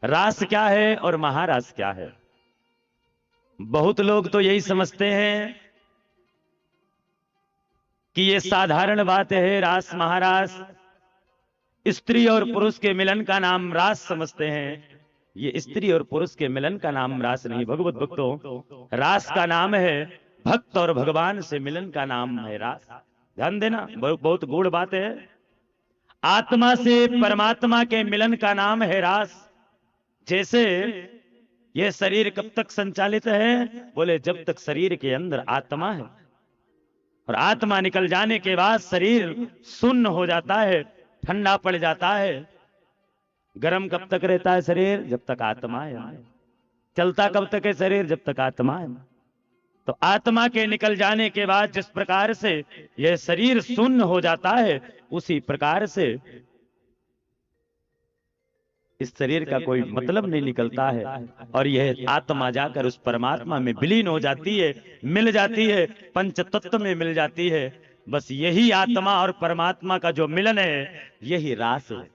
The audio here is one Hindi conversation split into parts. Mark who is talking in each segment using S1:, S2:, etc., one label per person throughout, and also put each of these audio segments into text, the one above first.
S1: रास क्या है और महारास क्या है? बहुत लोग तो यही समझते हैं कि ये साधारण बात है, रास महारास स्त्री और पुरुष के मिलन का नाम रास समझते हैं। ये स्त्री और पुरुष के मिलन का नाम रास नहीं भगवत भक्तों, रास का नाम है भक्त और भगवान से मिलन का नाम है रास। ध्यान देना, बहुत गूढ़ बात है। आत्मा से परमात्मा के मिलन का नाम है रास। जैसे ये शरीर कब तक संचालित है? बोले जब तक शरीर के अंदर आत्मा है, और आत्मा निकल जाने के बाद शरीर शून्य हो जाता है, ठंडा पड़ जाता है। गर्म कब तक रहता है शरीर? जब तक आत्मा है। चलता कब तक है शरीर? जब तक आत्मा है। तो आत्मा के निकल जाने के बाद जिस प्रकार से यह शरीर शून्य हो जाता है, उसी प्रकार से इस शरीर का कोई मतलब नहीं निकलता है, और यह आत्मा जाकर उस परमात्मा में विलीन हो जाती है, मिल जाती है, पंच तत्व में मिल जाती है। बस यही आत्मा और परमात्मा का जो मिलन है, यही रास है।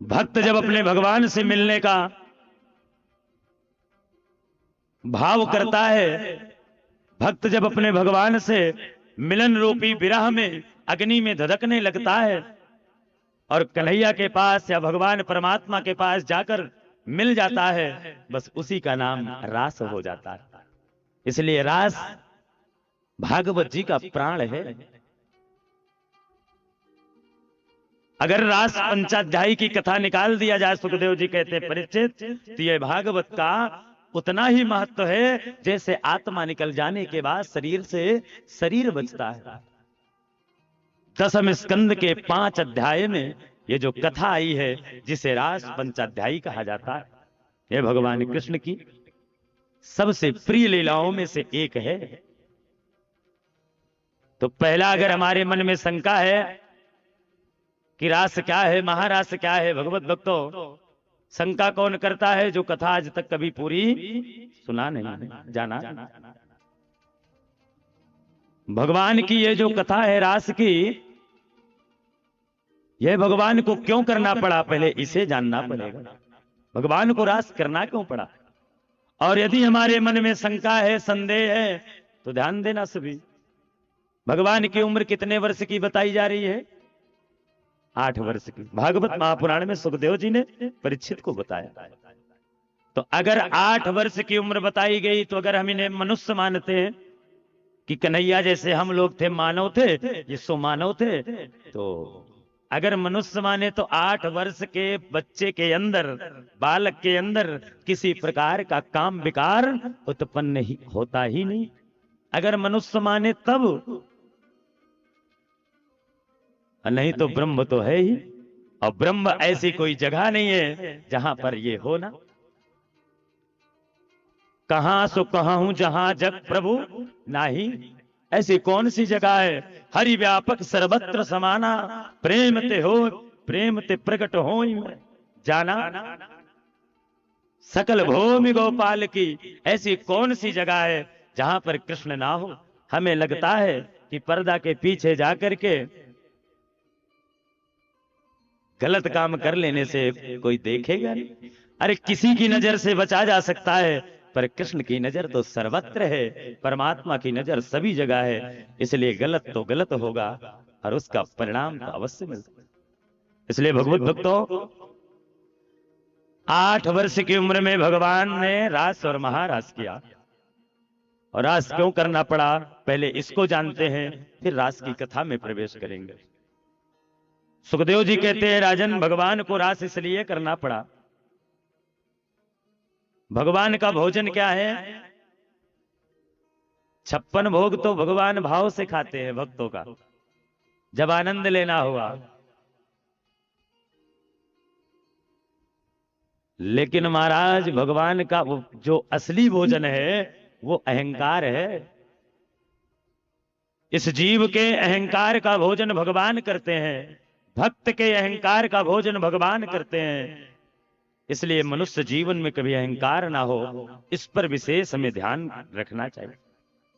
S1: भक्त जब अपने भगवान से मिलने का भाव करता है, भक्त जब अपने भगवान से मिलन रूपी विरह में अग्नि में धधकने लगता है और कन्हैया के पास या भगवान परमात्मा के पास जाकर मिल जाता है, बस उसी का नाम रास हो जाता है। इसलिए रास भागवत जी का प्राण है। अगर रास पंचाध्यायी की कथा निकाल दिया जाए, सुखदेव जी कहते हैं परीक्षित, तो यह भागवत का उतना ही महत्व है जैसे आत्मा निकल जाने के बाद शरीर से शरीर बचता है। दसम स्कंद के 5 अध्याय में ये जो कथा आई है, जिसे रास पंचाध्यायी कहा जाता है, यह भगवान कृष्ण की सबसे प्रिय लीलाओं में से एक है। तो पहला, अगर हमारे मन में शंका है कि रास क्या है, महारास क्या है, भगवत भक्तों, शंका कौन करता है? जो कथा आज तक कभी पूरी सुना नहीं, जाना। भगवान की ये जो कथा है रास की, यह भगवान को क्यों करना पड़ा, पहले इसे जानना पड़ेगा। भगवान को रास करना क्यों पड़ा? और यदि हमारे मन में शंका है, संदेह है, तो ध्यान देना सभी, भगवान की उम्र कितने वर्ष की बताई जा रही है? 8 वर्ष की। भागवत महापुराण में सुखदेव जी ने परीक्षित को बताया। तो अगर 8 वर्ष की उम्र बताई गई, तो अगर हम इन्हें मनुष्य मानते हैं कि कन्हैया जैसे हम लोग थे, मानव थे, ये सो मानव थे, तो अगर मनुष्य माने तो 8 वर्ष के बच्चे के अंदर, बालक के अंदर किसी प्रकार का काम विकार उत्पन्न ही होता ही नहीं। अगर मनुष्य माने तब, नहीं तो ब्रह्म तो है ही, और ब्रह्म ऐसी कोई जगह नहीं है जहां पर ये हो ना। कहां सो कहूं जहां जग प्रभु नाही, ऐसी कौन सी जगह है? हरि व्यापक सर्वत्र समाना, प्रेम ते हो, प्रेम ते प्रकट हो जाना। सकल भूमि गोपाल की, ऐसी कौन सी जगह है जहां पर कृष्ण ना हो? हमें लगता है कि पर्दा के पीछे जाकर के गलत काम कर लेने से कोई देखेगा नहीं। अरे किसी की नजर से बचा जा सकता है, पर कृष्ण की नजर तो सर्वत्र है, परमात्मा की नजर सभी जगह है। इसलिए गलत तो गलत होगा और उसका परिणाम तो अवश्य मिलता है। इसलिए भगवत भक्तों, 8 वर्ष की उम्र में भगवान ने रास और महारास किया। और रास क्यों करना पड़ा, पहले इसको जानते हैं, फिर रास की कथा में प्रवेश करेंगे। सुखदेव जी कहते हैं, राजन, भगवान को रास इसलिए करना पड़ा, भगवान का भोजन क्या है? 56 भोग तो भगवान भाव से खाते हैं भक्तों का, जब आनंद लेना हुआ। लेकिन महाराज, भगवान का वो जो असली भोजन है, वो अहंकार है। इस जीव के अहंकार का भोजन भगवान करते हैं, भक्त के अहंकार का भोजन भगवान करते हैं। इसलिए मनुष्य जीवन में कभी अहंकार ना हो, इस पर विशेष हमें ध्यान रखना चाहिए।